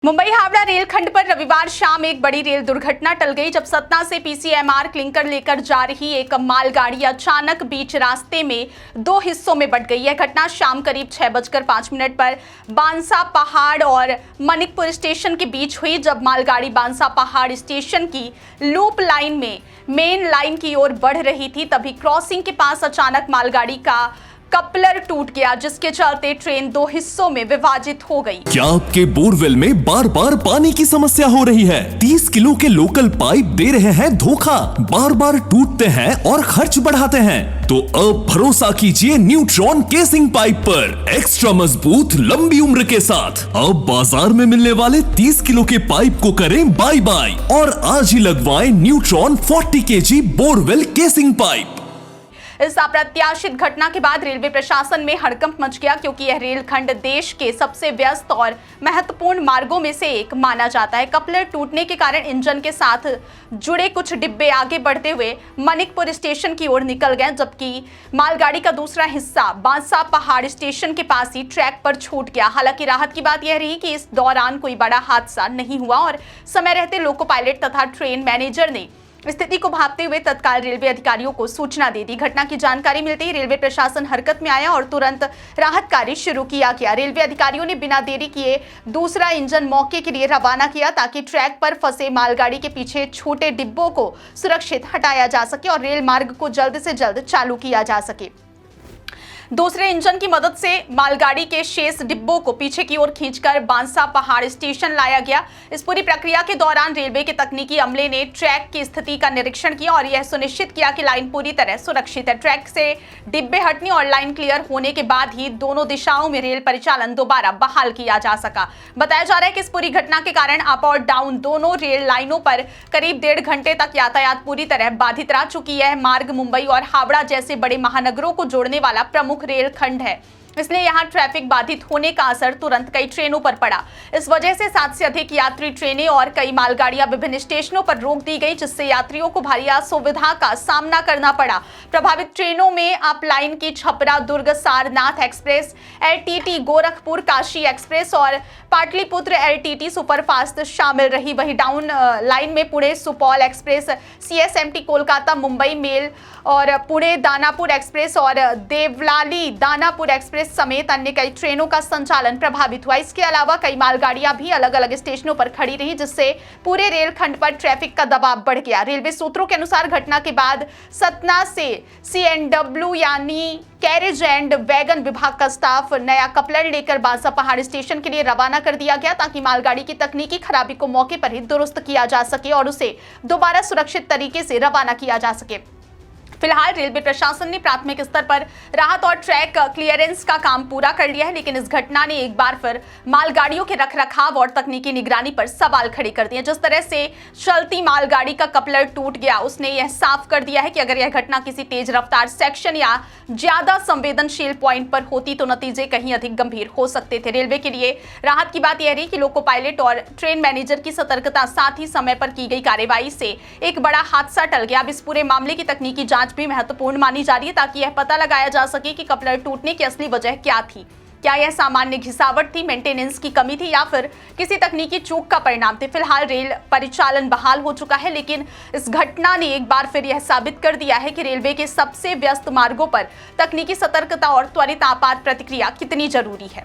मुंबई हावड़ा रेलखंड पर रविवार शाम एक बड़ी रेल दुर्घटना टल गई जब सतना से पीसीएमआर क्लिंकर लेकर जा रही एक मालगाड़ी अचानक बीच रास्ते में दो हिस्सों में बंट गई। यह घटना शाम करीब 6:05 पर बांसा पहाड़ और मनिकपुर स्टेशन के बीच हुई। जब मालगाड़ी बांसा पहाड़ स्टेशन की लूप लाइन में मेन लाइन की ओर बढ़ रही थी, तभी क्रॉसिंग के पास अचानक मालगाड़ी का कपलर टूट गया, जिसके चलते ट्रेन दो हिस्सों में विभाजित हो गई। क्या आपके बोरवेल में बार बार पानी की समस्या हो रही है? 30 किलो के लोकल पाइप दे रहे हैं धोखा, बार बार टूटते हैं और खर्च बढ़ाते हैं। तो अब भरोसा कीजिए न्यूट्रॉन केसिंग पाइप पर, एक्स्ट्रा मजबूत लंबी उम्र के साथ। अब बाजार में मिलने वाले 30 किलो के पाइप को करें बाय बाय और आज ही लगवाएं neutron 40 kg borewell casing pipe. इस अप्रत्याशित घटना के बाद रेलवे प्रशासन में हड़कंप मच गया, क्योंकि यह रेलखंड देश के सबसे व्यस्त और महत्वपूर्ण मार्गों में से एक माना जाता है। कपलर टूटने के कारण इंजन के साथ जुड़े कुछ डिब्बे आगे बढ़ते हुए मनिकपुर स्टेशन की ओर निकल गए, जबकि मालगाड़ी का दूसरा हिस्सा बांसा पहाड़ स्टेशन के पास ही ट्रैक पर छूट गया। हालांकि राहत की बात यह रही कि इस दौरान कोई बड़ा हादसा नहीं हुआ और समय रहते लोको पायलट तथा ट्रेन मैनेजर ने स्थिति को भांपते हुए तत्काल रेलवे अधिकारियों को सूचना दे दी। घटना की जानकारी मिलते ही रेलवे प्रशासन हरकत में आया और तुरंत राहत कार्य शुरू किया गया। रेलवे अधिकारियों ने बिना देरी किए दूसरा इंजन मौके के लिए रवाना किया, ताकि ट्रैक पर फंसे मालगाड़ी के पीछे छोटे डिब्बों को सुरक्षित हटाया जा सके और रेल मार्ग को जल्द से जल्द चालू किया जा सके। दूसरे इंजन की मदद से मालगाड़ी के शेष डिब्बों को पीछे की ओर खींचकर बांसा पहाड़ स्टेशन लाया गया। इस पूरी प्रक्रिया के दौरान रेलवे के तकनीकी अमले ने ट्रैक की स्थिति का निरीक्षण किया और यह सुनिश्चित किया कि लाइन पूरी तरह सुरक्षित है। ट्रैक से डिब्बे हटने और लाइन क्लियर होने के बाद ही दोनों दिशाओं में रेल परिचालन दोबारा बहाल किया जा सका। बताया जा रहा है कि इस पूरी घटना के कारण अप और डाउन दोनों रेल लाइनों पर करीब 1.5 घंटे तक यातायात पूरी तरह बाधित रहा। चूंकि यह मार्ग मुंबई और हावड़ा जैसे बड़े महानगरों को जोड़ने वाला प्रमुख रेलखंड है, इसलिए यहां ट्रैफिक बाधित होने का असर तुरंत कई ट्रेनों पर पड़ा। इस वजह से 7 से अधिक यात्री ट्रेनें और कई मालगाड़ियां विभिन्न स्टेशनों पर रोक दी गई, जिससे यात्रियों को भारी असुविधा का सामना करना पड़ा। प्रभावित ट्रेनों में अप लाइन की Chhapra Durg Sarnath express, LTT Gorakhpur Kashi express और पाटलिपुत्र एलटीटी सुपरफास्ट शामिल रही। वहीं डाउन लाइन में Pune Supaul express, CSMT Kolkata Mumbai mail और पुणे दानापुर एक्सप्रेस और देवलाली दानापुर एक्सप्रेस समेत अन्य कई ट्रेनों का संचालन प्रभावित हुआ। इसके अलावा कई मालगाड़ियां भी अलग अलग स्टेशनों पर खड़ी रही, जिससे पूरे रेलखंड पर ट्रैफिक का दबाव बढ़ गया। रेलवे सूत्रों के अनुसार घटना के बाद सतना से सीएनडब्ल्यू यानी कैरेज एंड वैगन विभाग का स्टाफ नया कपलर लेकर बांसा पहाड़ स्टेशन के लिए रवाना कर दिया गया, ताकि मालगाड़ी की तकनीकी खराबी को मौके पर ही दुरुस्त किया जा सके और उसे दोबारा सुरक्षित तरीके से रवाना किया जा सके। फिलहाल रेलवे प्रशासन ने प्राथमिक स्तर पर राहत और ट्रैक क्लियरेंस का काम पूरा कर लिया है, लेकिन इस घटना ने एक बार फिर मालगाड़ियों के रखरखाव और तकनीकी निगरानी पर सवाल खड़े कर दिए। जिस तरह से चलती मालगाड़ी का कपलर टूट गया, उसने यह साफ कर दिया है कि अगर यह घटना किसी तेज रफ्तार सेक्शन या ज्यादा संवेदनशील पॉइंट पर होती तो नतीजे कहीं अधिक गंभीर हो सकते थे। रेलवे के लिए राहत की बात यह रही कि लोको पायलट और ट्रेन मैनेजर की सतर्कता, साथ ही समय पर की गई कार्रवाई से एक बड़ा हादसा टल गया। अब इस पूरे मामले की तकनीकी जांच भी महत्वपूर्ण मानी जा रही है, ताकि यह पता लगाया जा सके कि कपलर टूटने की असली वजह क्या थी। क्या यह सामान्य घिसावट थी, मेंटेनेंस की कमी थी या फिर किसी तकनीकी चूक का परिणाम थे। फिलहाल रेल परिचालन बहाल हो चुका है, लेकिन इस घटना ने एक बार फिर यह साबित कर दिया है कि रेलवे के सबसे व्यस्त मार्गों पर तकनीकी सतर्कता और त्वरित आपात प्रतिक्रिया कितनी जरूरी है।